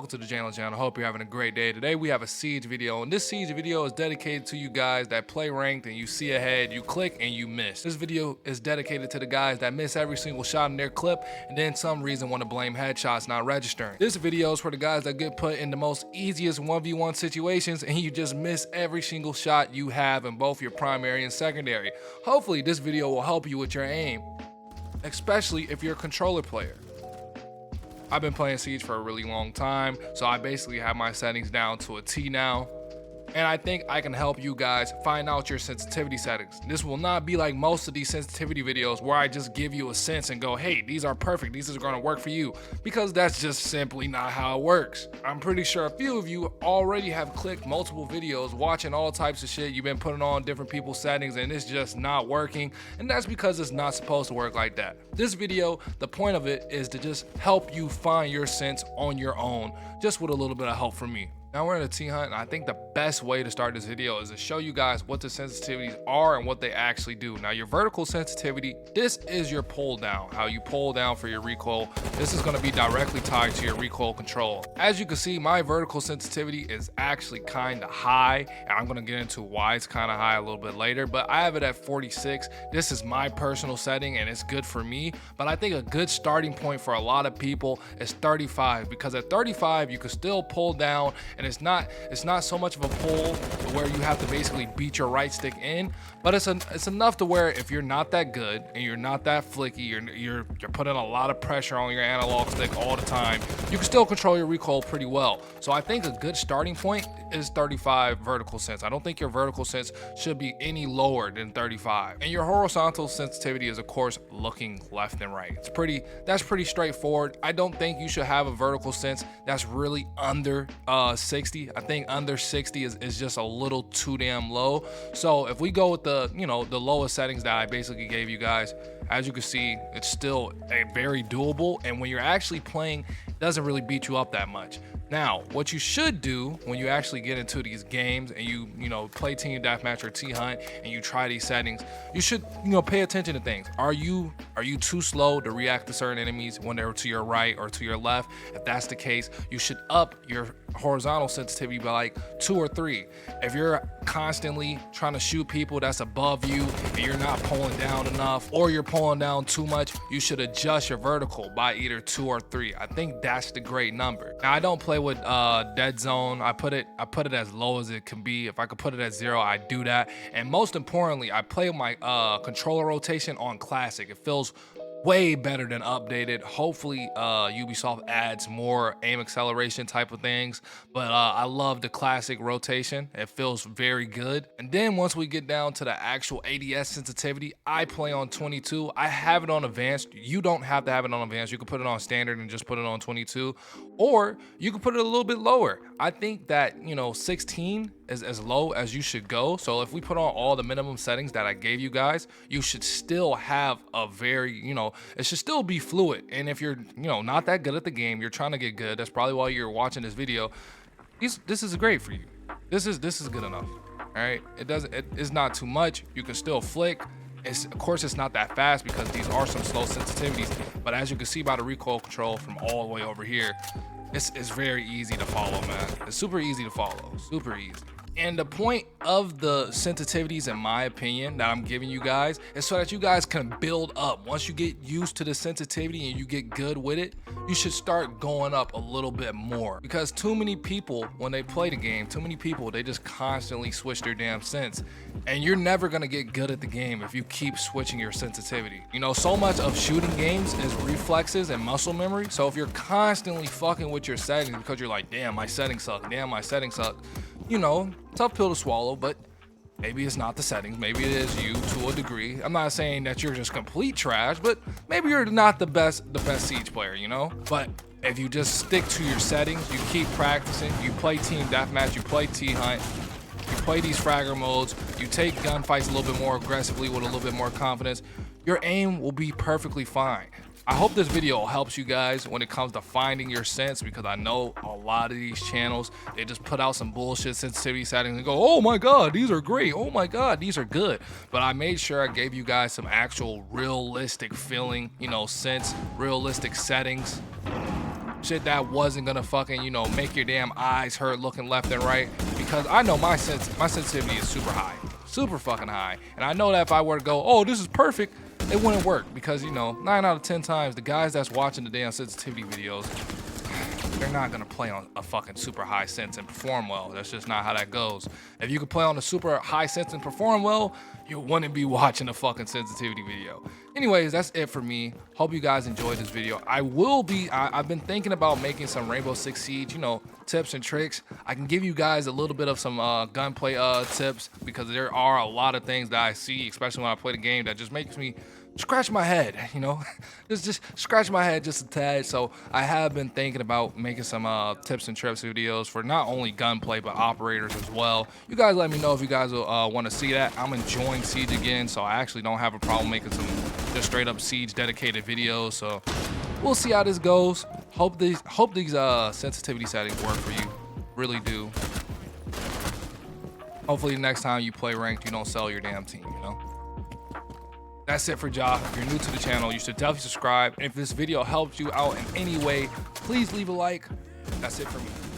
welcome to the channel. Hope you're having a great day. Today we have a Siege video, and this Siege video is dedicated to you guys that play ranked and you see ahead, you click and you miss. This video is dedicated to the guys that miss every single shot in their clip and then some reason want to blame headshots not registering. This video is for the guys that get put in the most easiest 1v1 situations and you just miss every single shot you have in both your primary and secondary. Hopefully this video will help you with your aim, especially if you're a controller player. I've been playing Siege for a really long time, so I basically have my settings down to a T now. And I think I can help you guys find out your sensitivity settings. This will not be like most of these sensitivity videos where I just give you a sense and go, hey, these are perfect, these are gonna work for you, because that's just simply not how it works. I'm pretty sure a few of you already have clicked multiple videos watching all types of shit. You've been putting on different people's settings and it's just not working, and that's because it's not supposed to work like that. This video, the point of it is to just help you find your sense on your own, just with a little bit of help from me. Now we're in a T-Hunt, and I think the best way to start this video is to show you guys what the sensitivities are and what they actually do. Now your vertical sensitivity, this is your pull down, how you pull down for your recoil. This is gonna be directly tied to your recoil control. As you can see, my vertical sensitivity is actually kinda high, and I'm gonna get into why it's kinda high a little bit later, but I have it at 46. This is my personal setting and it's good for me, but I think a good starting point for a lot of people is 35, because at 35, you can still pull down, and it's not so much of a pull to where you have to basically beat your right stick in, but it's enough to where if you're not that good and you're not that flicky, you're putting a lot of pressure on your analog stick all the time, you can still control your recoil pretty well. So I think a good starting point is 35 vertical sense. I don't think your vertical sense should be any lower than 35. And your horizontal sensitivity is of course looking left and right. That's pretty straightforward. I don't think you should have a vertical sense that's really under 60. I think under 60 is just a little too damn low. So if we go with the lowest settings that I basically gave you guys, as you can see, it's still very doable, and when you're actually playing, it doesn't really beat you up that much. Now, what you should do when you actually get into these games and you play Team Deathmatch or T-Hunt and you try these settings, you should pay attention to things. Are you too slow to react to certain enemies when they're to your right or to your left? If that's the case, you should up your horizontal sensitivity by like 2 or 3. If you're constantly trying to shoot people that's above you and you're not pulling down enough, or you're pulling down too much, you should adjust your vertical by either 2 or 3. I think that's the great number. Now I don't play with dead zone. I put it as low as it can be. If I could put it at 0, I do that. And most importantly, I play my controller rotation on classic. It feels way better than updated. Hopefully Ubisoft adds more aim acceleration type of things, but I love the classic rotation. It feels very good. And then once we get down to the actual ADS sensitivity, I play on 22. I have it on advanced. You don't have to have it on advanced. You can put it on standard and just put it on 22, or you can put it a little bit lower. I think that 16 is as low as you should go. So if we put on all the minimum settings that I gave you guys, you should still have a very, it should still be fluid. And if you're, not that good at the game, you're trying to get good, that's probably why you're watching this video. This is great for you. This is good enough. All right. It's not too much. You can still flick. Of course, it's not that fast because these are some slow sensitivities. But as you can see by the recoil control from all the way over here, it's very easy to follow, man. It's super easy to follow. Super easy. And the point of the sensitivities, in my opinion, that I'm giving you guys is so that you guys can build up. Once you get used to the sensitivity and you get good with it, you should start going up a little bit more. Because too many people, when they play the game, they just constantly switch their damn sense. And you're never gonna get good at the game if you keep switching your sensitivity. So much of shooting games is reflexes and muscle memory. So if you're constantly fucking with your settings because you're like, damn, my settings suck, tough pill to swallow, but maybe it's not the settings. Maybe it is you to a degree. I'm not saying that you're just complete trash, but maybe you're not the best Siege player, But if you just stick to your settings, you keep practicing, you play Team Deathmatch, you play T-Hunt, you play these fragger modes, you take gunfights a little bit more aggressively with a little bit more confidence, your aim will be perfectly fine. I hope this video helps you guys when it comes to finding your sense, because I know a lot of these channels, they just put out some bullshit sensitivity settings and go, oh my god, these are great, oh my god, these are good. But I made sure I gave you guys some actual realistic feeling, sense, realistic settings. shit that wasn't gonna fucking, you know, make your damn eyes hurt looking left and right, because I know my sensitivity is super high, super fucking high. And I know that if I were to go, oh, this is perfect, it wouldn't work, because, you know, 9 out of 10 times, the guys that's watching the damn sensitivity videos, they're not gonna play on a fucking super high sense and perform well. That's just not how that goes. If you could play on a super high sense and perform well, you wouldn't be watching a fucking sensitivity video. Anyways, that's it for me. Hope you guys enjoyed this video. I've been thinking about making some Rainbow Six Siege, you know, tips and tricks. I can give you guys a little bit of some gunplay tips, because there are a lot of things that I see, especially when I play the game, that just makes me scratch my head, you know, just scratch my head just a tad. So I have been thinking about making some tips and trips videos for not only gunplay but operators as well. You guys let me know if you guys want to see that. I'm enjoying Siege again, so I actually don't have a problem making some just straight up Siege dedicated videos. So we'll see how this goes. Hope these sensitivity settings work for you. Really do. Hopefully next time you play ranked, you don't sell your damn team, you know. That's it for Ja. If you're new to the channel, you should definitely subscribe. And if this video helped you out in any way, please leave a like. That's it for me.